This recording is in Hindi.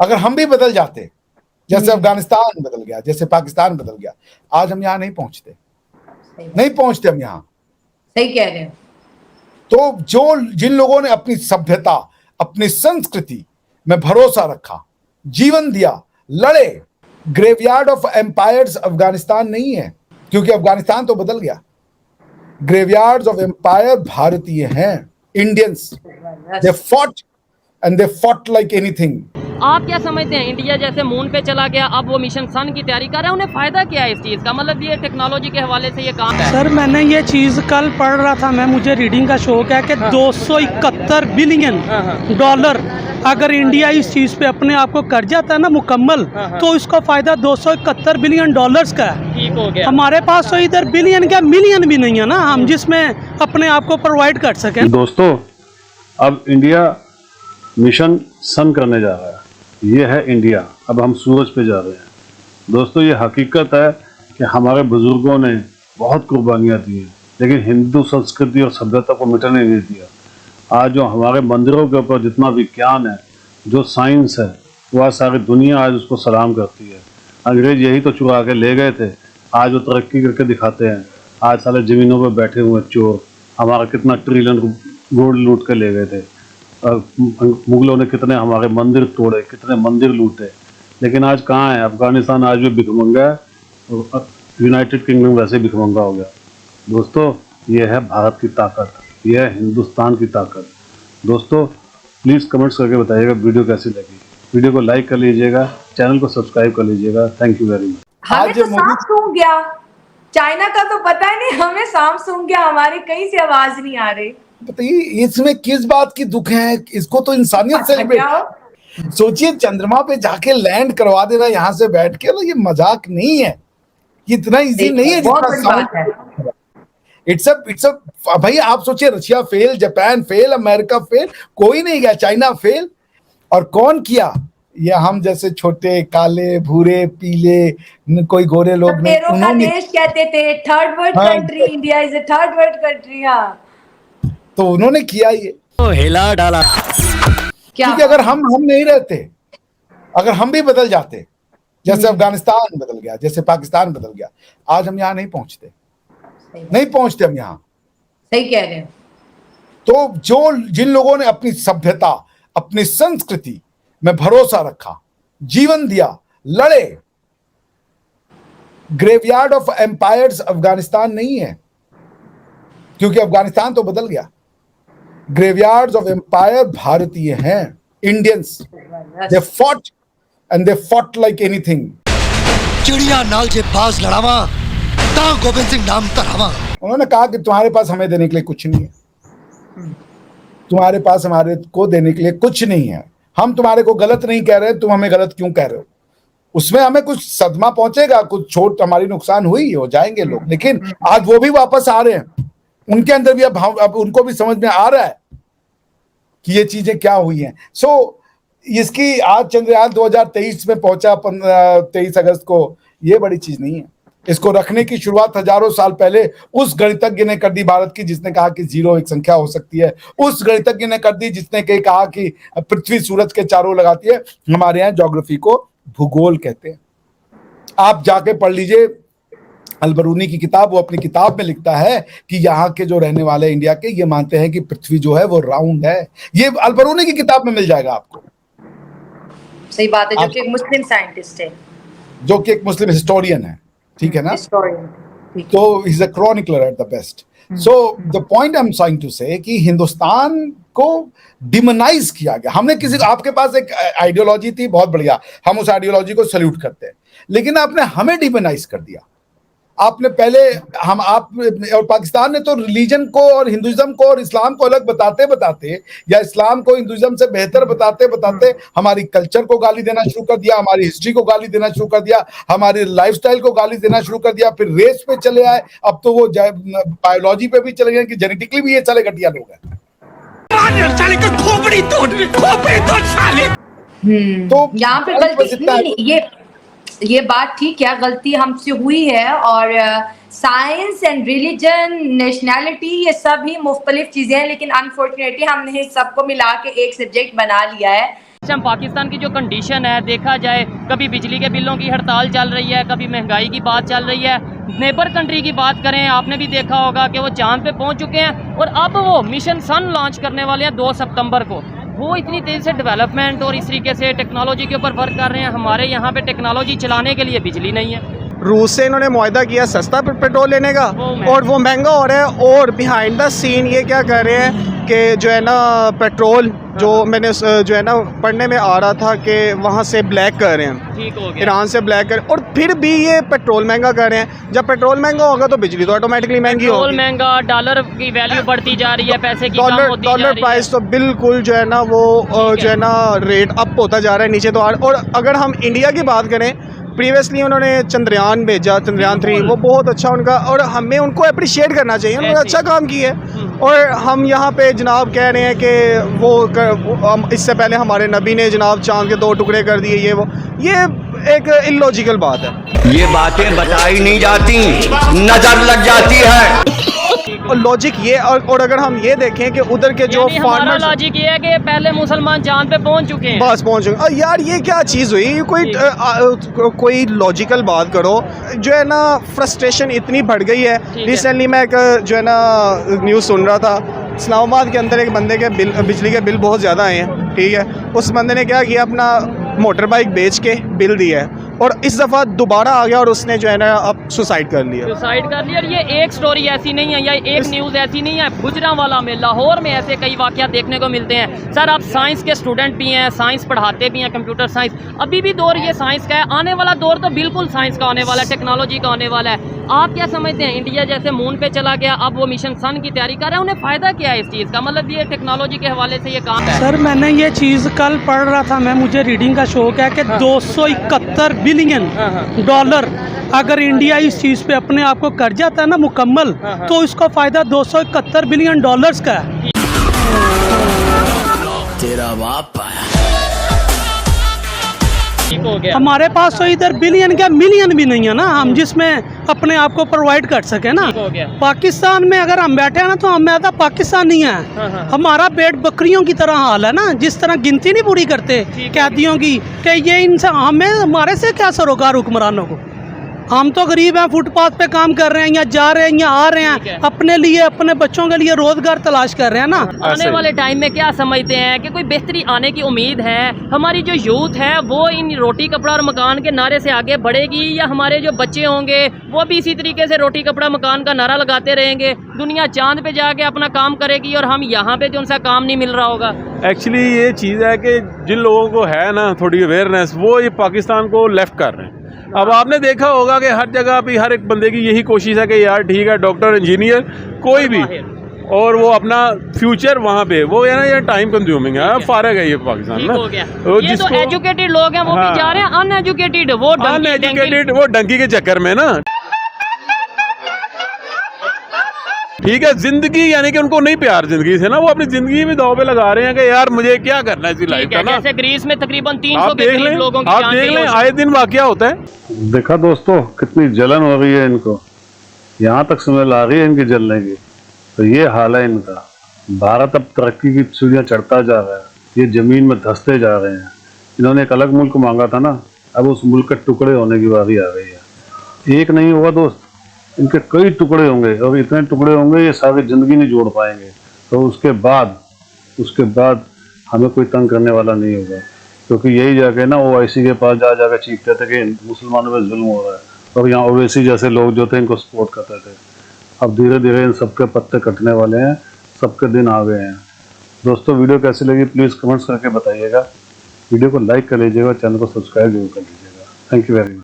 अगर हम भी बदल जाते, जैसे अफगानिस्तान बदल गया, जैसे पाकिस्तान बदल गया, आज हम यहाँ नहीं पहुंचते, नहीं पहुंचते हम यहाँ। सही कह रहे हैं। तो जिन लोगों ने अपनी सभ्यता, अपनी संस्कृति में भरोसा रखा, जीवन दिया, लड़े, ग्रेवयार्ड ऑफ एम्पायर्स अफगानिस्तान नहीं है, क्योंकि अफगानिस्तान तो बदल गया। ग्रेवयार्ड्स ऑफ एम्पायर भारतीय हैं, Indians. They fought and they fought like anything. आप क्या समझते हैं, इंडिया जैसे मून पे चला गया, अब वो मिशन सन की तैयारी कर रहा है, उन्हें फायदा क्या है इस चीज़ का? मतलब ये टेक्नोलॉजी के हवाले से ये काम है। सर मैंने ये चीज़ कल पढ़ रहा था, मुझे रीडिंग का शौक है कि 271 बिलियन डॉलर अगर इंडिया इस चीज़ पे अपने आप को कर जाता है ना मुकम्मल, तो इसको फ़ायदा 271 बिलियन डॉलर्स का है। ठीक हो गया। हमारे पास तो इधर बिलियन क्या मिलियन भी नहीं है ना, हम जिसमें अपने आप को प्रोवाइड कर सकें। दोस्तों, अब इंडिया मिशन सन करने जा रहा है। ये है इंडिया, अब हम सूरज पे जा रहे हैं। दोस्तों, ये हकीकत है कि हमारे बुजुर्गों ने बहुत कुर्बानियाँ दी हैं, लेकिन हिंदू संस्कृति और सभ्यता को मिटने नहीं दिया। आज जो हमारे मंदिरों के ऊपर जितना विज्ञान है, जो साइंस है, वह सारी दुनिया आज उसको सलाम करती है। अंग्रेज यही तो चुरा के ले गए थे, आज वो तरक्की करके दिखाते हैं। आज सारे ज़मीनों पर बैठे हुए चोर हमारा कितना ट्रिलियन गोल्ड लूट के ले गए थे। मुगलों ने कितने हमारे मंदिर तोड़े, कितने मंदिर लूटे, लेकिन आज कहाँ है? अफगानिस्तान आज भी भिखमंगा है, और यूनाइटेड किंगडम वैसे भिखमंगा हो गया। दोस्तों, ये है भारत की ताकत, ये है हिंदुस्तान की ताकत। दोस्तों, प्लीज़ कमेंट्स करके बताइएगा वीडियो कैसी लगी। वीडियो को लाइक कर लीजिएगा, चैनल को सब्सक्राइब कर लीजिएगा। Thank you very much. हमें तो सांप सूंघ गया, चाइना का तो पता ही नहीं, हमें सांप सूंघ गया, हमारी कहीं से आवाज नहीं आ रही। बताइए इसमें किस बात की दुख है? इसको तो इंसानियत सेलिब्रेट। सोचिए, चंद्रमा पे जाके लैंड करवा देना यहाँ से बैठ के, ये मजाक नहीं है, इतना इजी नहीं है जितना इट्स अ भाई आप सोचिए, Russia fail, Japan fail, America fail, कोई नहीं गया, चाइना फेल, और कौन किया? ये हम जैसे छोटे काले भूरे पीले कोई गोरे लोग नहीं, उन्होंने देश कहते थे third world country, India is a third world country. हाँ, तो उन्होंने किया ये, तो हिला डाला। क्योंकि अगर हम नहीं रहते, अगर हम भी बदल जाते, जैसे अफगानिस्तान बदल गया, जैसे पाकिस्तान बदल गया, आज हम यहाँ नहीं पहुंचते, नहीं पहुंचते हम यहाँ। सही कह रहे हैं। तो जिन लोगों ने अपनी सभ्यता, अपनी संस्कृति में भरोसा रखा, जीवन दिया, लड़े, ग्रेवयार्ड ऑफ एम्पायर्स अफगानिस्तान नहीं है, क्योंकि अफगानिस्तान तो बदल गया। ग्रेवयार्ड्स ऑफ एम्पायर भारतीय हैं, Indians. They fought and they fought like anything. चिड़िया नाल जे बाज लड़ावा ता गोविंद सिंह नाम तरावा। उन्होंने कहा कि तुम्हारे पास हमें देने के लिए कुछ नहीं है, तुम्हारे पास हमारे को देने के लिए कुछ नहीं है। हम तुम्हारे को गलत नहीं कह रहे, तुम हमें गलत क्यों कह रहे हो? उसमें हमें कुछ सदमा पहुंचेगा, कुछ चोट हमारी नुकसान हुई, हो जाएंगे लोग, लेकिन आज वो भी वापस आ रहे हैं। उनके अंदर भी अब उनको भी समझ में आ रहा है कि ये चीजें क्या हुई हैं। इसकी आज चंद्रयान 2023 में पहुंचा 23 अगस्त को, ये बड़ी चीज नहीं है। इसको रखने की शुरुआत हजारों साल पहले उस गणितज्ञ ने कर दी भारत की, जिसने कहा कि 0 एक संख्या हो सकती है। उस गणितज्ञ ने कर दी जिसने कहा कि पृथ्वी सूरज के चारों लगाती है। हमारे यहाँ ज्योग्राफी को भूगोल कहते हैं। आप जाके पढ़ लीजिए अलबरूनी की किताब, वो अपनी किताब में लिखता है कि यहाँ के जो रहने वाले इंडिया के, ये मानते हैं कि पृथ्वी जो है वो राउंड है। ये अलबरूनी की किताब में मिल जाएगा आपको। सही बात है, जो कि एक मुस्लिम साइंटिस्ट है, जो कि एक मुस्लिम हिस्टोरियन है, ठीक है ना? तो is a chronicler at the best. So the point I am trying to say कि हिंदुस्तान को डिमोनाइज किया गया। हमने आपके पास एक आइडियोलॉजी थी, बहुत बढ़िया, हम उस आइडियोलॉजी को सल्यूट करते हैं, लेकिन आपने हमें डिमोनाइज कर दिया। आपने पहले और पाकिस्तान ने तो रिलीजन को और हिंदुइज्म को और इस्लाम को अलग बताते बताते, या इस्लाम को हिंदुइज्म से बेहतर बताते बताते हमारी कल्चर को गाली देना शुरू कर दिया, हमारी हिस्ट्री को गाली देना शुरू कर दिया, हमारी लाइफस्टाइल को गाली देना शुरू कर दिया, फिर रेस पे चले आए, अब तो वो बायोलॉजी पे भी चले गए कि जेनेटिकली भी ये साले घटिया लोग हैं। तो यहाँ पे गलती नहीं, ये बात ठीक है, गलती हमसे हुई है। और साइंस एंड रिलीजन, नेशनैलिटी, ये सब ही मुख्तलिफ चीजें हैं, लेकिन अनफॉर्चुनेटली हमने सबको मिला के एक सब्जेक्ट बना लिया है इस टाइम पाकिस्तान की जो कंडीशन है देखा जाए, कभी बिजली के बिलों की हड़ताल चल रही है, कभी महंगाई की बात चल रही है। नेबर कंट्री की बात करें, आपने भी देखा होगा कि वो चांद पे पहुंच चुके हैं और अब वो मिशन सन लॉन्च करने वाले हैं 2 सितंबर को। वो इतनी तेज़ी से डेवलपमेंट और इस तरीके से टेक्नोलॉजी के ऊपर वर्क कर रहे हैं। हमारे यहाँ पे टेक्नोलॉजी चलाने के लिए बिजली नहीं है। रूस से इन्होंने मुआहदा किया सस्ता पेट्रोल लेने का और वो महंगा हो रहा है। और बिहाइंड द सीन ये क्या कर रहे हैं कि जो है ना पेट्रोल जो मैंने जो है ना पढ़ने में आ रहा था कि वहाँ से ब्लैक कर रहे हैं, ठीक हो गया, ईरान से ब्लैक कर, और फिर भी ये पेट्रोल महंगा कर रहे हैं। जब पेट्रोल महंगा होगा तो बिजली तो ऑटोमेटिकली महंगी होगी। पेट्रोल महंगा, डॉलर की वैल्यू बढ़ती जा रही है, पैसे की कम होती जा रही है। डॉलर प्राइस तो बिल्कुल जो है ना वो जो है ना रेट अप होता जा रहा है, नीचे तो आ रहा है। और अगर हम इंडिया की बात करें, प्रीवियसली उन्होंने चंद्रयान भेजा, चंद्रयान 3, वो बहुत अच्छा उनका, और हमें उनको अप्रिशिएट करना चाहिए, उन्होंने अच्छा काम किया है। और हम यहाँ पे जनाब कह रहे हैं कि वो इससे पहले हमारे नबी ने जनाब चांद के 2 टुकड़े कर दिए, ये एक इलॉजिकल बात है। ये बातें बताई नहीं जाती, नजर लग जाती है। और लॉजिक ये, और अगर हम ये देखें कि उधर के जो फार्मर्स, लॉजिक ये है कि पहले मुसलमान चांद पे पहुंच चुके हैं, बस पहुंच चुके। यार ये क्या चीज़ हुई? कोई लॉजिकल बात करो। जो है ना फ्रस्ट्रेशन इतनी बढ़ गई है। रिसेंटली मैं एक जो है ना न्यूज़ सुन रहा था, इस्लामाबाद के अंदर एक बंदे के बिजली के बिल बहुत ज़्यादा आए हैं, ठीक है। उस बंदे ने क्या किया, अपना मोटर बाइक बेच के बिल दिया है, और इस दफ़ा दोबारा आ गया और उसने जो है ना अब सुसाइड कर लिया। और ये एक स्टोरी ऐसी नहीं है या एक न्यूज़ ऐसी नहीं है। गुजरांवाला में, लाहौर में ऐसे कई वाक़यात देखने को मिलते हैं। सर आप साइंस के स्टूडेंट भी हैं, साइंस पढ़ाते भी हैं, कंप्यूटर साइंस, अभी भी दौर ये साइंस का है, आने वाला दौर तो बिल्कुल साइंस का होने वाला है, टेक्नोलॉजी का होने वाला है। आप क्या समझते हैं, इंडिया जैसे मून पे चला गया, अब वो मिशन सन की तैयारी कर रहे हैं, उन्हें फ़ायदा क्या है इस चीज़ का? मतलब ये टेक्नोलॉजी के हवाले से ये काम है। सर मैंने ये चीज़ कल पढ़ रहा था, मुझे रीडिंग का शौक है कि 271 बिलियन डॉलर अगर इंडिया इस चीज़ पे अपने आप को कर जाता है ना मुकम्मल, तो इसका फ़ायदा 271 बिलियन डॉलर्स का है। तेरा बाप ठीक हो गया। हमारे पास तो इधर बिलियन क्या मिलियन भी नहीं है ना, हम जिसमें अपने आप को प्रोवाइड कर सके ना। पाकिस्तान में अगर हम बैठे हैं ना, तो हम आधा पाकिस्तान नहीं है, हमारा पेट बकरियों की तरह हाल है ना। जिस तरह गिनती नहीं पूरी करते कैदियों की, कि ये इनसे हमें हमारे से क्या सरोकार हुक्मरानों को। हम तो गरीब हैं, फुटपाथ पे काम कर रहे हैं, या जा रहे हैं या आ रहे हैं, अपने लिए अपने बच्चों के लिए रोजगार तलाश कर रहे हैं ना। आने वाले टाइम में क्या समझते हैं कि कोई बेहतरी आने की उम्मीद है? हमारी जो यूथ है वो इन रोटी कपड़ा और मकान के नारे से आगे बढ़ेगी, या हमारे जो बच्चे होंगे वो भी इसी तरीके से रोटी कपड़ा मकान का नारा लगाते रहेंगे? दुनिया चांद पे जाके अपना काम करेगी और हम यहाँ पे जो उनसा काम नहीं मिल रहा होगा। एक्चुअली ये चीज़ है कि जिन लोगों को है ना थोड़ी अवेयरनेस, वो ये पाकिस्तान को लेफ्ट कर रहे हैं। अब आपने देखा होगा कि हर जगह पे हर एक बंदे की यही कोशिश है कि यार ठीक है, डॉक्टर, इंजीनियर, कोई भी, और वो अपना फ्यूचर वहाँ पे, वो है ना ये टाइम कंज्यूमिंग है, फारग है ये पाकिस्तान ना। ये तो एजुकेटेड लोग हैं वो भी जा रहे हैं, अनएजुकेटेड वो डंकी के चक्कर में ना, ठीक है। जिंदगी यानी कि उनको नहीं प्यार जिंदगी से ना, वो अपनी जिंदगी में दाव पे लगा रहे हैं कि यार मुझे क्या करना है इसी लाइफ का ना। जैसे ग्रीस में तकरीबन 300 के करीब लोगों की आप देख लें, आए दिन वाकया होता है। देखा दोस्तों कितनी जलन हो रही है इनको, यहाँ तक स्मेल आ रही है इनकी जलने की। तो ये हाल है इनका। भारत अब तरक्की की सीढ़ियाँ चढ़ता जा रहा है, ये जमीन में धंसते जा रहे हैं। इन्होंने एक अलग मुल्क मांगा था ना, अब उस मुल्क के टुकड़े होने की बारी आ गई है। एक नहीं होगा दोस्त, इनके कई टुकड़े होंगे, और इतने टुकड़े होंगे ये सारी जिंदगी नहीं जोड़ पाएंगे। तो उसके बाद हमें कोई तंग करने वाला नहीं होगा, क्योंकि यही जाके ना OIC के पास जाकर चीखते थे कि मुसलमानों पर जुल्म हो रहा है, और यहाँ OIC जैसे लोग जो थे इनको सपोर्ट करते थे। अब धीरे धीरे इन सबके पत्ते कटने वाले हैं, सबके दिन आ गए हैं। दोस्तों वीडियो कैसी लगी प्लीज़ कमेंट्स करके बताइएगा, वीडियो को लाइक कर लीजिएगा, चैनल को सब्सक्राइब जरूर कर लीजिएगा। Thank you very much.